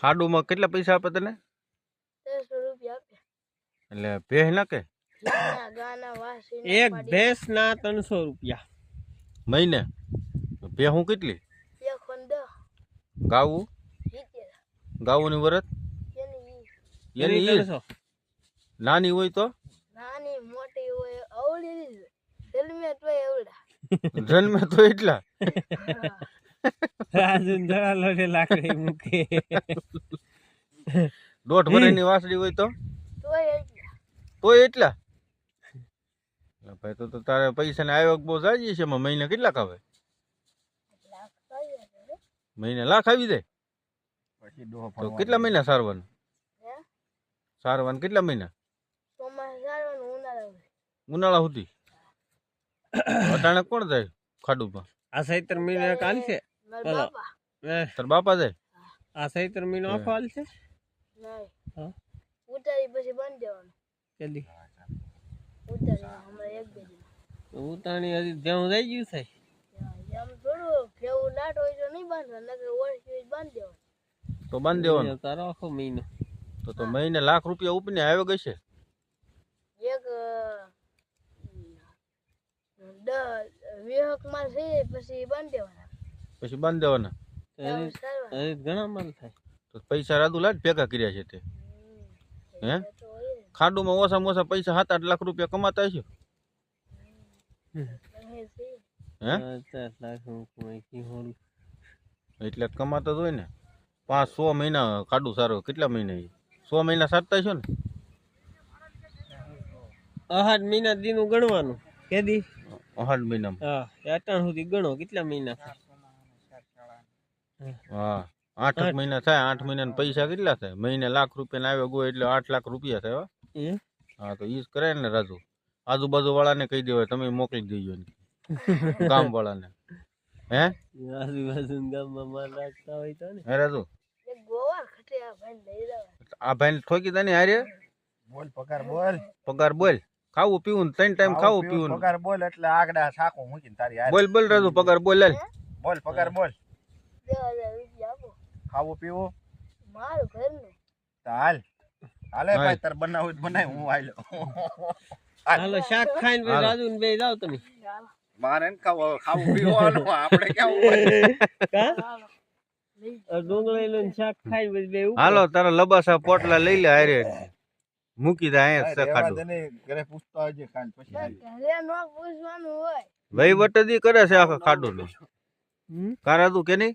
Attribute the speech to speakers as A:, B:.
A: ખાડુમાં કેટલા પૈસા આપે તને?
B: 300 રૂપિયા આપે.
A: એટલે ભેહ ના કે
B: ગાના વાસી
C: એક ભેંસ ના 300 રૂપિયા
A: મહિને? ભેહું કેટલી?
B: 110
A: ગાવું?
B: 70
A: ગાવું ની વરત
B: એની
A: એની ઈ નાની હોય તો
B: નાની મોટી હોય અવળી જન્મે તોય અવળા
A: જન્મે તો એટલા
C: રાજન જરા લોટે લાકડી મૂકે
A: 1.5 વર્ષની વાસળી હોય તો તોય એટલા ભાઈ તો તારે પૈસા ને આવક બહુ જાજી છે. એમાં મહિને કેટલાક આવે? મહિને લાખ આવી જાય
D: પછી
A: તો કેટલા મહિના સારવાનું? સારવાનું કેટલા મહિના? ઉનાળા સુધી? અટાણે કોણ જાય ખાડુમાં?
C: આ સૈતર મહિના કાલ છે બોલો
A: તાર બાપા જાય?
C: આ સૈતર મહિનો આખો હાલ છે
B: ઉતારી પછી બંધ દેવાનું.
C: કેદી
B: ઉતારી હમણાં 1-2 દિન
C: ઉતાણી હજી જેવું થઈ ગયું છે
B: એમ થોડું કેવું લાટ હોય તો નહીં બાંધવાનું, નકર ઓળખી બાંધી દેવાનું.
A: તો બાંધી દેવાનું.
C: તારો આખો મહિનો
A: તો મહિને લાખ રૂપિયા ઉપને આવે ગઈ છે.
B: એક 10-20 માં છે પછી બાંધી દેવાના.
A: પછી બાંધી દેવાના.
C: હજી ઘણા માલ થાય
A: તો પૈસા રાદુ લાટ ભેગા કર્યા છે તે હે? ખાડુમાં ઓછામાં ઓછા પૈસા 7-8 લાખ રૂપિયા કમાતા હશે હે?
C: 4 લાખ
A: એટલે કમાતા જ હોય ને. 5-6 મહિના ખાડું સારું. કેટલા મહિના? 6 મહિના સારતા હશો ને?
C: 8 મહિના દીનું ગણવાનું કેદી
A: 8 મહિનામાં?
C: હા અટાણ સુધી ગણો કેટલા મહિના
A: હા 8 મહિના થાય. 8 મહિના પૈસા કેટલા થાય? મહિને લાખ રૂપિયા આવે ગયો એટલે 8 લાખ રૂપિયા થાય. હા તો ઈ જ કરે ને રાજુ. આજુબાજુ વાળાને કહી દેવાય તમે મોકલી દેજો ગામ વાળાને હે?
C: આજુબાજુ ગામમાં માલ રાખતા હોય તો ને
A: હે રાજુ?
B: એક ગોવાર ખટે આ ભાઈ લઈ જવા.
A: આ ભાઈ ઠોકી દે ને હારે
D: બોલ પગાર બોલ.
A: પગાર બોલ. ખાવું પીવું 3 ટાઈમ ખાવું પીવું.
D: પગાર બોલ એટલે આગડા સાકો મૂકીને તારી હારે.
A: બોલ બોલ રાજુ પગાર બોલ હાલ.
D: બોલ પગાર બોલ.
B: 2000 રૂપિયા આપો.
D: ખાવું પીવું
B: મારું ઘરનું.
D: હાલ હાલે ભાઈ તાર બનાવું બનાય હું આયલો.
C: હાલો શાક ખાઈને પછી રાજુ ને બે જાવ તમે
D: મારે ને ખાવું પીવાનું આપણે કેવું
C: ડુંગળી લઈને શાક ખાઈ પછી બે
A: હાલો તારા લબાસા પોટલા લઈ લે હારે મૂકી દે અહીંયા ખાડું.
D: ઘરે પૂછતો આવજે ખાન પછી
B: ઘરે નો પૂછવાનું હોય.
A: વહીવટ જ કરે છે આખા ખાડું નું. કારા તું કે નહીં?